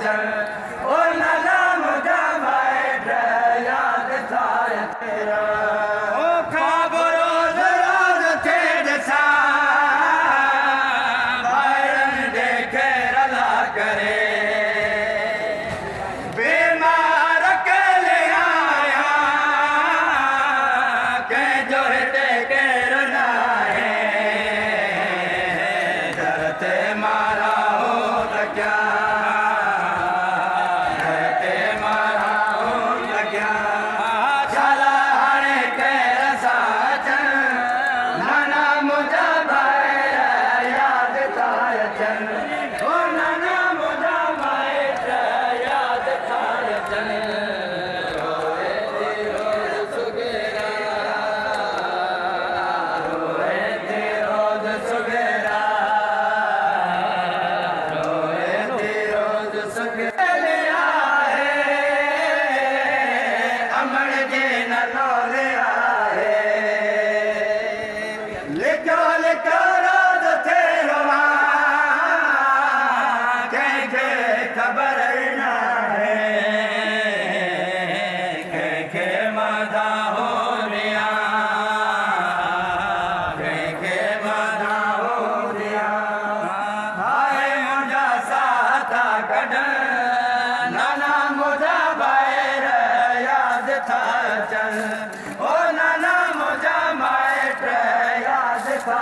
चल ओ नाना मुझा बैठ याद थाया तेरा ओ खाब रोज रोज थे दसा बायरन देखे रला करे बीमार के ले आया के जो के रोना मारा हो क्या मारा हो क्या चला हरे के रसा चल नाना मुझा भाई याद थाय चल ओ नाना मुझा भाई याद थाय चल रोए रोज सुगेरा रोए रोज सुगेरा अमर जे न रोले आए लिखो लिखो रोज थे रोवा के खबर ना है के मादा हो रिया के मादा हो रिया हाय मुझा साथा कढ नाना मुझा बैर याद था चल ओ नाना मुझा बैठ याद था